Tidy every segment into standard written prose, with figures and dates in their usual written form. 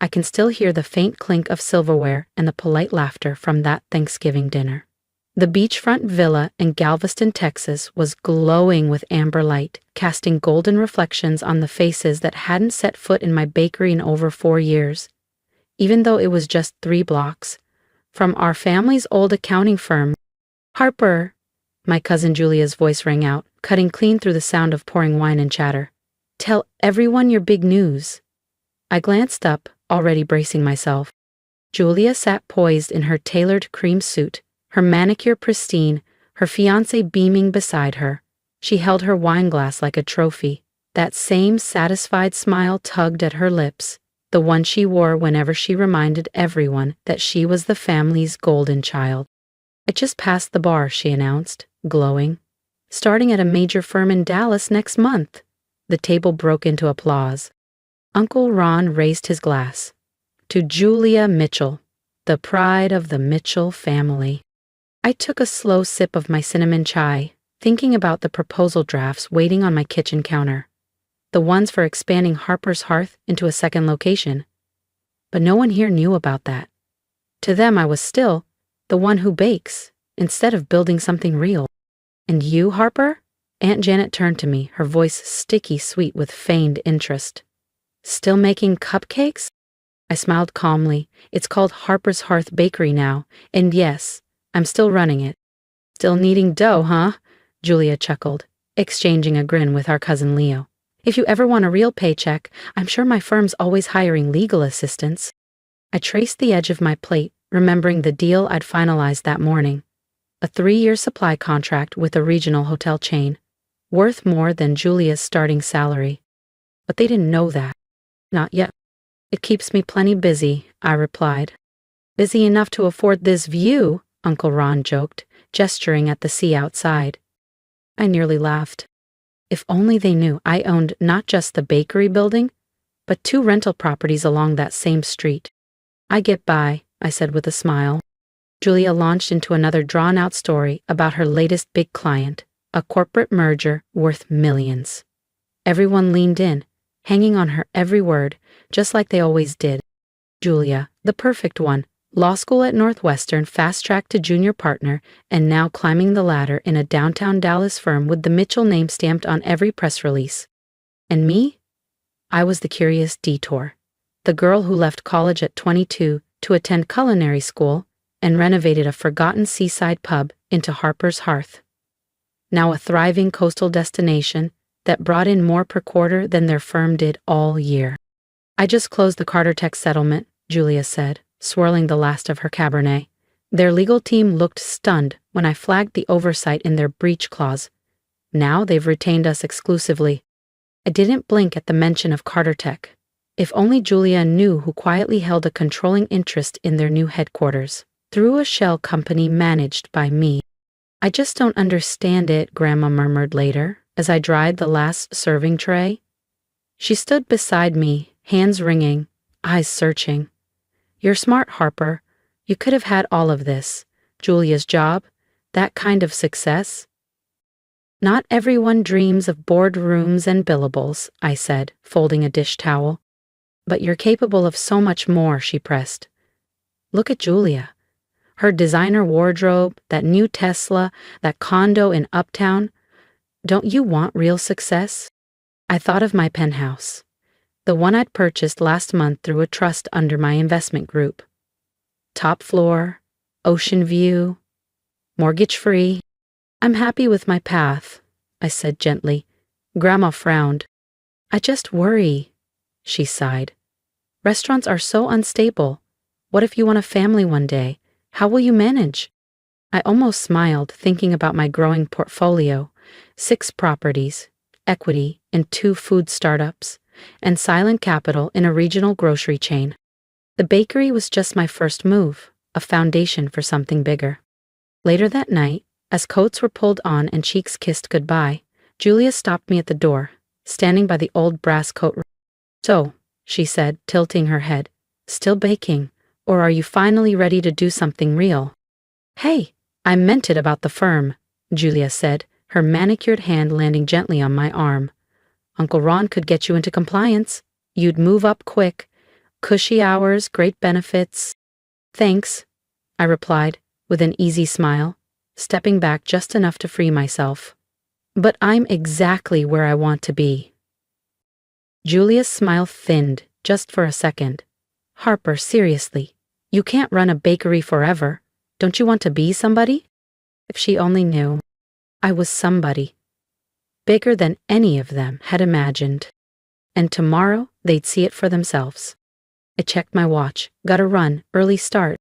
I can still hear the faint clink of silverware and the polite laughter from that Thanksgiving dinner. The beachfront villa in Galveston, Texas was glowing with amber light, casting golden reflections on the faces that hadn't set foot in my bakery in over 4 years. Even though it was just 3 blocks from our family's old accounting firm. "Harper," my cousin Julia's voice rang out, cutting clean through the sound of pouring wine and chatter. "Tell everyone your big news." I glanced up, already bracing myself. Julia sat poised in her tailored cream suit, her manicure pristine, her fiancé beaming beside her. She held her wine glass like a trophy. That same satisfied smile tugged at her lips, the one she wore whenever she reminded everyone that she was the family's golden child. "I just passed the bar," she announced, glowing. "Starting at a major firm in Dallas next month." The table broke into applause. Uncle Ron raised his glass. "To Julia Mitchell, the pride of the Mitchell family." I took a slow sip of my cinnamon chai, thinking about the proposal drafts waiting on my kitchen counter. The ones for expanding Harper's Hearth into a second location. But no one here knew about that. To them, I was still the one who bakes, instead of building something real. "And you, Harper?" Aunt Janet turned to me, her voice sticky sweet with feigned interest. "Still making cupcakes?" I smiled calmly. "It's called Harper's Hearth Bakery now, and yes, I'm still running it." "Still needing dough, huh?" Julia chuckled, exchanging a grin with our cousin Leo. "If you ever want a real paycheck, I'm sure my firm's always hiring legal assistants." I traced the edge of my plate, remembering the deal I'd finalized that morning. A 3-year supply contract with a regional hotel chain, worth more than Julia's starting salary. But they didn't know that. Not yet. "It keeps me plenty busy," I replied. "Busy enough to afford this view," Uncle Ron joked, gesturing at the sea outside. I nearly laughed. If only they knew I owned not just the bakery building, but 2 rental properties along that same street. "I get by," I said with a smile. Julia launched into another drawn-out story about her latest big client, a corporate merger worth millions. Everyone leaned in, hanging on her every word, just like they always did. Julia, the perfect one, law school at Northwestern, fast-tracked to junior partner, and now climbing the ladder in a downtown Dallas firm with the Mitchell name stamped on every press release. And me? I was the curious detour. The girl who left college at 22 to attend culinary school and renovated a forgotten seaside pub into Harper's Hearth. Now a thriving coastal destination that brought in more per quarter than their firm did all year. "I just closed the Carter Tech settlement," Julia said, swirling the last of her Cabernet. "Their legal team looked stunned when I flagged the oversight in their breach clause. Now they've retained us exclusively." I didn't blink at the mention of Carter Tech. If only Julia knew who quietly held a controlling interest in their new headquarters, through a shell company managed by me. "I just don't understand it," Grandma murmured later, as I dried the last serving tray. She stood beside me, hands wringing, eyes searching. "You're smart, Harper. You could have had all of this. Julia's job, that kind of success." "Not everyone dreams of boardrooms and billables," I said, folding a dish towel. "But you're capable of so much more," she pressed. "Look at Julia. Her designer wardrobe, that new Tesla, that condo in Uptown. Don't you want real success?" I thought of my penthouse, the one I'd purchased last month through a trust under my investment group. Top floor, ocean view, mortgage-free. "I'm happy with my path," I said gently. Grandma frowned. "I just worry," she sighed. "Restaurants are so unstable. What if you want a family one day? How will you manage?" I almost smiled, thinking about my growing portfolio, 6 properties, equity in 2 food startups, and silent capital in a regional grocery chain. The bakery was just my first move, a foundation for something bigger. Later that night, as coats were pulled on and cheeks kissed goodbye, Julia stopped me at the door, standing by the old brass coat. "So," she said, tilting her head, "still baking, or are you finally ready to do something real?" "Hey, I meant it about the firm," Julia said, her manicured hand landing gently on my arm. "Uncle Ron could get you into compliance. You'd move up quick. Cushy hours, great benefits. Thanks, I replied, with an easy smile, stepping back just enough to free myself. But I'm exactly where I want to be. Julia's smile thinned just for a second. Harper, seriously, you can't run a bakery forever. Don't you want to be somebody? If she only knew. I was somebody. Bigger than any of them had imagined. And tomorrow they'd see it for themselves. I checked my watch. Gotta run, early start.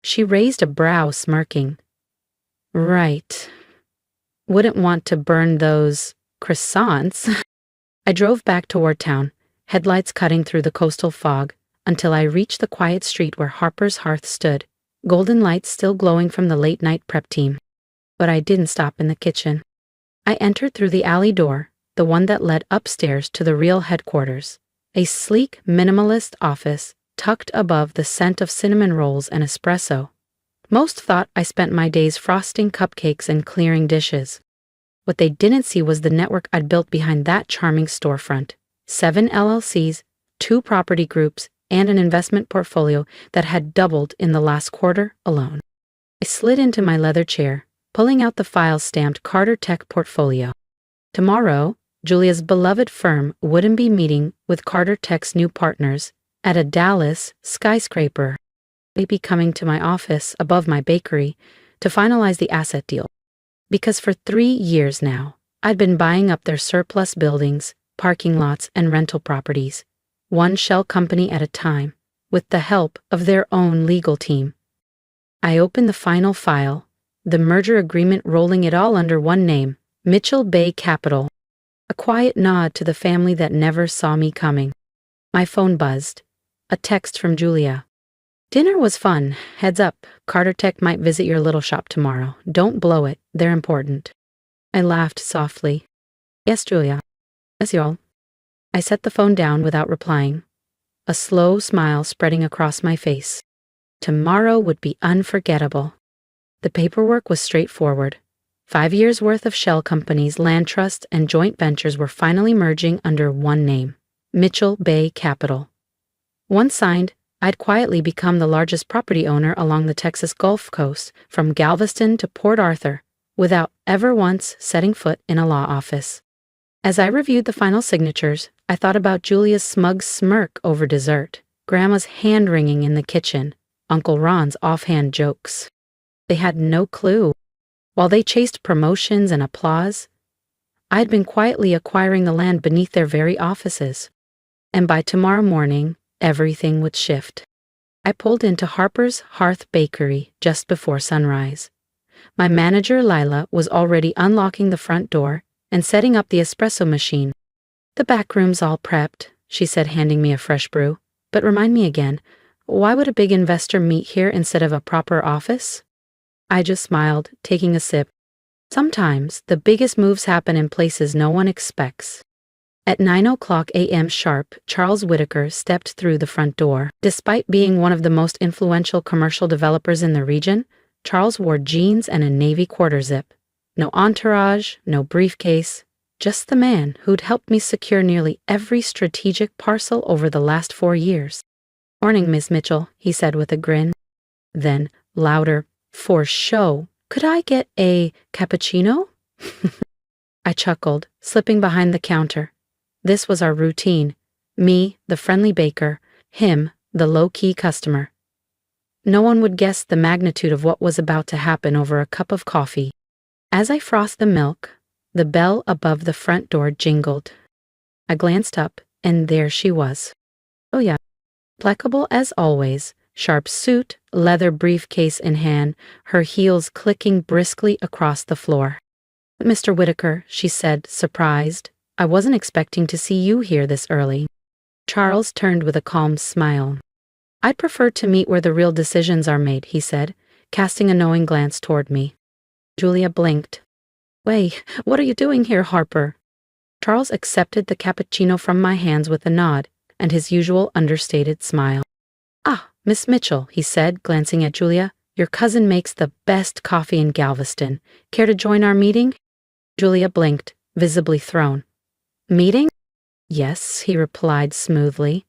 She raised a brow, smirking. Right. Wouldn't want to burn those croissants. I drove back toward town, headlights cutting through the coastal fog, until I reached the quiet street where Harper's hearth stood, golden lights still glowing from the late-night prep team. But I didn't stop in the kitchen. I entered through the alley door, the one that led upstairs to the real headquarters, a sleek, minimalist office tucked above the scent of cinnamon rolls and espresso. Most thought I spent my days frosting cupcakes and clearing dishes. What they didn't see was the network I'd built behind that charming storefront. 7 LLCs, 2 property groups, and an investment portfolio that had doubled in the last quarter alone. I slid into my leather chair, pulling out the file stamped Carter Tech portfolio. Tomorrow, Julia's beloved firm wouldn't be meeting with Carter Tech's new partners at a Dallas skyscraper. They'd be coming to my office above my bakery to finalize the asset deal. Because for 3 years now, I'd been buying up their surplus buildings, parking lots, and rental properties, one shell company at a time, with the help of their own legal team. I opened the final file, the merger agreement rolling it all under one name, Mitchell Bay Capital. A quiet nod to the family that never saw me coming. My phone buzzed. A text from Julia. Dinner was fun. Heads up, Carter Tech might visit your little shop tomorrow. Don't blow it. They're important. I laughed softly. Yes, Julia. Yes, y'all. I set the phone down without replying, a slow smile spreading across my face. Tomorrow would be unforgettable. The paperwork was straightforward. 5 years' worth of shell companies, land trusts, and joint ventures were finally merging under one name, Mitchell Bay Capital. Once signed, I'd quietly become the largest property owner along the Texas Gulf Coast, from Galveston to Port Arthur, without ever once setting foot in a law office. As I reviewed the final signatures, I thought about Julia's smug smirk over dessert, Grandma's hand-wringing in the kitchen, Uncle Ron's offhand jokes. They had no clue. While they chased promotions and applause, I'd been quietly acquiring the land beneath their very offices. And by tomorrow morning, everything would shift. I pulled into Harper's Hearth Bakery just before sunrise. My manager, Lila, was already unlocking the front door and setting up the espresso machine. The back room's all prepped, she said, handing me a fresh brew. But remind me again, why would a big investor meet here instead of a proper office? I just smiled, taking a sip. Sometimes the biggest moves happen in places no one expects. At 9:00 a.m. sharp, Charles Whitaker stepped through the front door. Despite being one of the most influential commercial developers in the region, Charles wore jeans and a navy quarter zip. No entourage, no briefcase, just the man who'd helped me secure nearly every strategic parcel over the last 4 years. "Morning, Miss Mitchell," he said with a grin. Then, louder, "For show, could I get a cappuccino?" I chuckled, slipping behind the counter. This was our routine. Me, the friendly baker, him, the low-key customer. No one would guess the magnitude of what was about to happen over a cup of coffee. As I frothed the milk, the bell above the front door jingled. I glanced up, and there she was. Oh yeah, impeccable as always, sharp suit, leather briefcase in hand, her heels clicking briskly across the floor. "Mr. Whitaker," she said, surprised, "I wasn't expecting to see you here this early." Charles turned with a calm smile. "I'd prefer to meet where the real decisions are made," he said, casting a knowing glance toward me. Julia blinked. "Wait, what are you doing here, Harper?" Charles accepted the cappuccino from my hands with a nod and his usual understated smile. "Ah, Miss Mitchell," he said, glancing at Julia, "your cousin makes the best coffee in Galveston. Care to join our meeting?" Julia blinked, visibly thrown. "Meeting?" "Yes," he replied smoothly.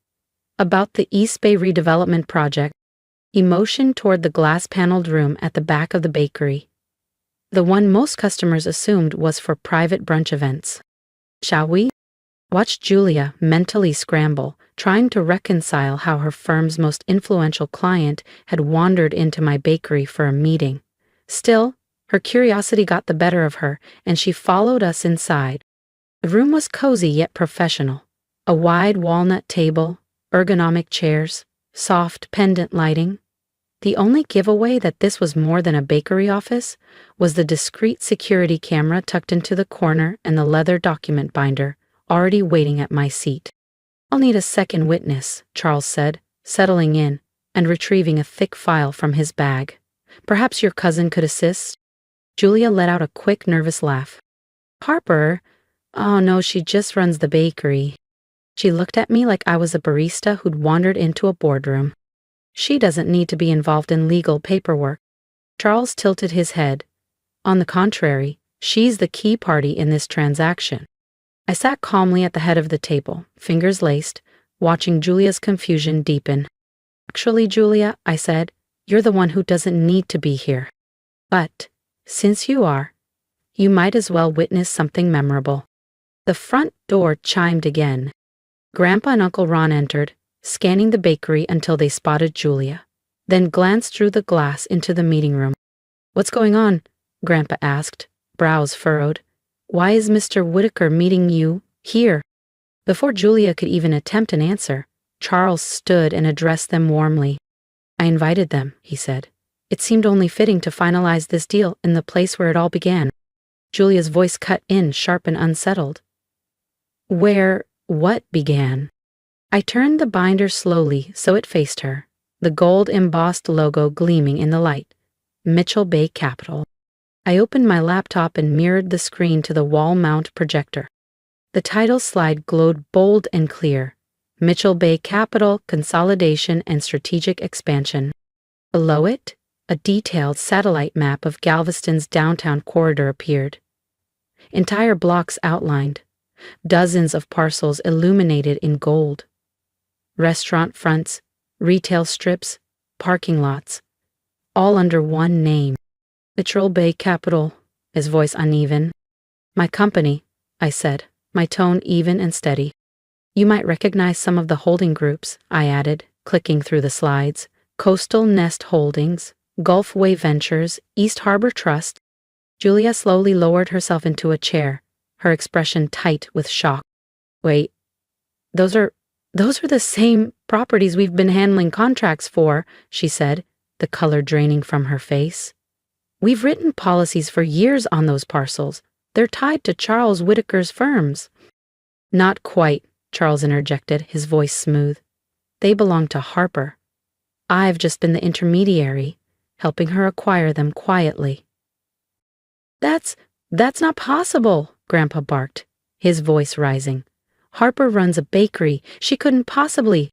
About the East Bay redevelopment project. He motioned toward the glass-paneled room at the back of the bakery. The one most customers assumed was for private brunch events. Shall we? Watched Julia mentally scramble, trying to reconcile how her firm's most influential client had wandered into my bakery for a meeting. Still, her curiosity got the better of her, and she followed us inside. The room was cozy yet professional. A wide walnut table, ergonomic chairs, soft pendant lighting. The only giveaway that this was more than a bakery office was the discreet security camera tucked into the corner and the leather document binder, already waiting at my seat. "I'll need a second witness," Charles said, settling in and retrieving a thick file from his bag. "Perhaps your cousin could assist?" Julia let out a quick, nervous laugh. "Harper? Oh no, she just runs the bakery." She looked at me like I was a barista who'd wandered into a boardroom. "She doesn't need to be involved in legal paperwork." Charles tilted his head. "On the contrary, she's the key party in this transaction." I sat calmly at the head of the table, fingers laced, watching Julia's confusion deepen. "Actually, Julia," I said, "you're the one who doesn't need to be here. But, since you are, you might as well witness something memorable." The front door chimed again. Grandpa and Uncle Ron entered, scanning the bakery until they spotted Julia, then glanced through the glass into the meeting room. "What's going on?" Grandpa asked, brows furrowed. "Why is Mr. Whitaker meeting you here?" Before Julia could even attempt an answer, Charles stood and addressed them warmly. "I invited them," he said. "It seemed only fitting to finalize this deal in the place where it all began." Julia's voice cut in, sharp and unsettled. What began?" I turned the binder slowly so it faced her, the gold-embossed logo gleaming in the light. Mitchell Bay Capital. I opened my laptop and mirrored the screen to the wall-mount projector. The title slide glowed bold and clear. Mitchell Bay Capital, Consolidation and Strategic Expansion. Below it, a detailed satellite map of Galveston's downtown corridor appeared. Entire blocks outlined, dozens of parcels illuminated in gold. Restaurant fronts, retail strips, parking lots, all under one name. Mitchell Bay Capital, his voice uneven. "My company," I said, my tone even and steady. "You might recognize some of the holding groups," I added, clicking through the slides. "Coastal Nest Holdings, Gulfway Ventures, East Harbor Trust." Julia slowly lowered herself into a chair, her expression tight with shock. "Wait, those are the same properties we've been handling contracts for," she said, the color draining from her face. "We've written policies for years on those parcels. They're tied to Charles Whitaker's firms." "Not quite," Charles interjected, his voice smooth. "They belong to Harper. I've just been the intermediary, helping her acquire them quietly." That's not possible," Grandpa barked, his voice rising. "Harper runs a bakery. She couldn't possibly."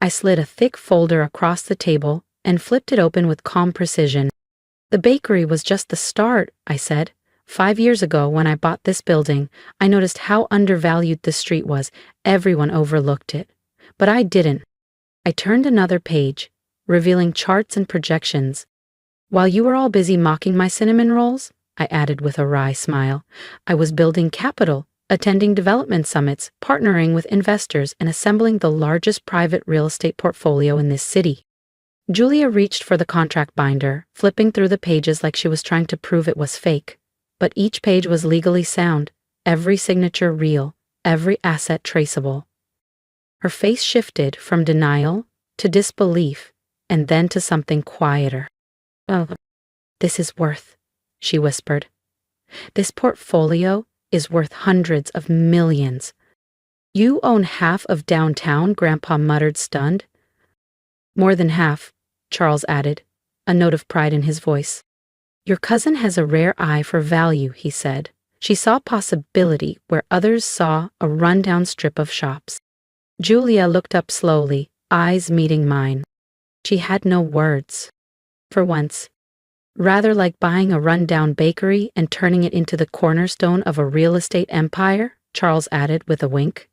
I slid a thick folder across the table and flipped it open with calm precision. "The bakery was just the start," I said. 5 years ago, when I bought this building, I noticed how undervalued the street was. Everyone overlooked it. But I didn't. I turned another page, revealing charts and projections. "While you were all busy mocking my cinnamon rolls," I added with a wry smile, "I was building capital, attending development summits, partnering with investors, and assembling the largest private real estate portfolio in this city." Julia reached for the contract binder, flipping through the pages like she was trying to prove it was fake. But each page was legally sound, every signature real, every asset traceable. Her face shifted from denial to disbelief, and then to something quieter. "Oh, this is worth," she whispered. "This portfolio is worth hundreds of millions." "You own half of downtown," Grandpa muttered, stunned. "More than half," Charles added, a note of pride in his voice. "Your cousin has a rare eye for value," he said. She saw possibility where others saw a rundown strip of shops. Julia looked up slowly, eyes meeting mine. She had no words. For once, rather like buying a rundown bakery and turning it into the cornerstone of a real estate empire, Charles added with a wink.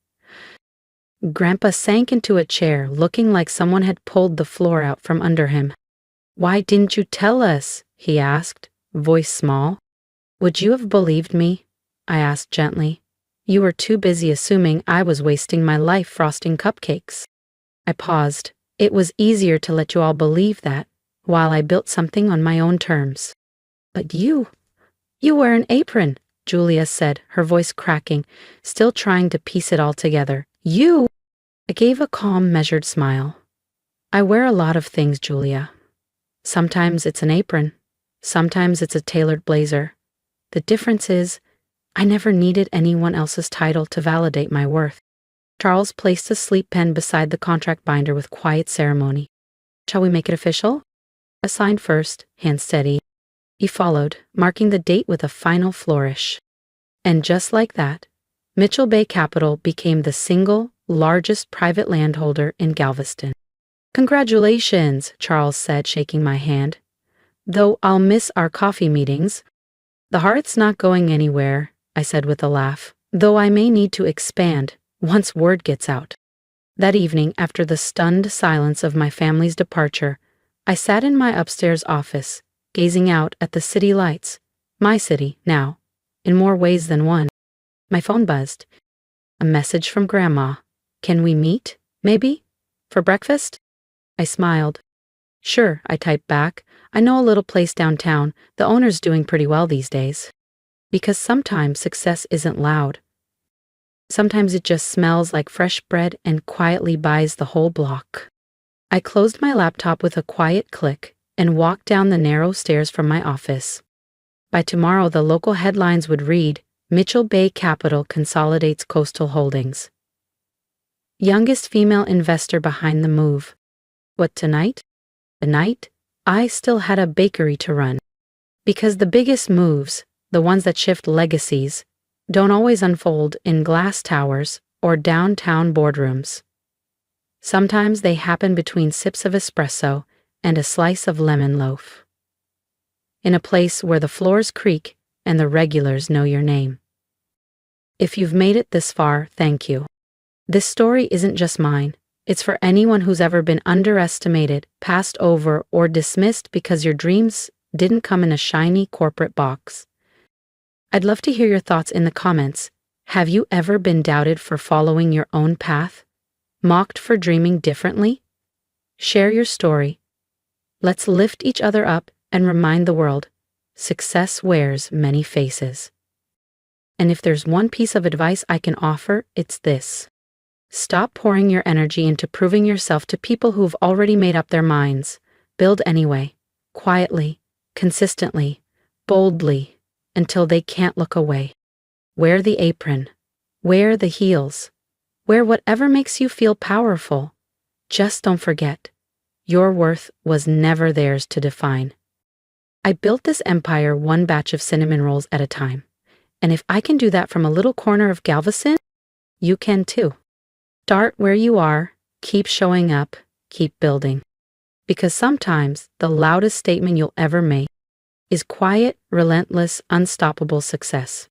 Grandpa sank into a chair, looking like someone had pulled the floor out from under him. "Why didn't you tell us?" he asked, voice small. "Would you have believed me?" I asked gently. "You were too busy assuming I was wasting my life frosting cupcakes." I paused. It was easier to let you all believe that, while I built something on my own terms. "But you wear an apron," Julia said, her voice cracking, still trying to piece it all together. "You?" I gave a calm, measured smile. "I wear a lot of things, Julia. Sometimes it's an apron. Sometimes it's a tailored blazer. The difference is, I never needed anyone else's title to validate my worth." Charles placed a sleep pen beside the contract binder with quiet ceremony. "Shall we make it official?" I signed first, hand steady. He followed, marking the date with a final flourish. And just like that, Mitchell Bay Capital became the single largest private landholder in Galveston. "Congratulations," Charles said, shaking my hand. "Though I'll miss our coffee meetings." "The heart's not going anywhere," I said with a laugh, "though I may need to expand once word gets out." That evening, after the stunned silence of my family's departure, I sat in my upstairs office, gazing out at the city lights, my city now, in more ways than one. My phone buzzed. A message from Grandma. "Can we meet, maybe? For breakfast?" I smiled. "Sure," I typed back. "I know a little place downtown. The owner's doing pretty well these days." Because sometimes success isn't loud. Sometimes it just smells like fresh bread and quietly buys the whole block. I closed my laptop with a quiet click and walked down the narrow stairs from my office. By tomorrow, the local headlines would read, "Mitchell Bay Capital consolidates coastal holdings. Youngest female investor behind the move." What tonight? Tonight, I still had a bakery to run. Because the biggest moves, the ones that shift legacies, don't always unfold in glass towers or downtown boardrooms. Sometimes they happen between sips of espresso and a slice of lemon loaf. In a place where the floors creak and the regulars know your name. If you've made it this far, thank you. This story isn't just mine. It's for anyone who's ever been underestimated, passed over, or dismissed because your dreams didn't come in a shiny corporate box. I'd love to hear your thoughts in the comments. Have you ever been doubted for following your own path? Mocked for dreaming differently? Share your story. Let's lift each other up and remind the world, success wears many faces. And if there's one piece of advice I can offer, it's this. Stop pouring your energy into proving yourself to people who've already made up their minds. Build anyway, quietly, consistently, boldly, until they can't look away. Wear the apron. Wear the heels. Wear whatever makes you feel powerful. Just don't forget, your worth was never theirs to define. I built this empire one batch of cinnamon rolls at a time. And if I can do that from a little corner of Galveston, you can too. Start where you are, keep showing up, keep building. Because sometimes the loudest statement you'll ever make is quiet, relentless, unstoppable success.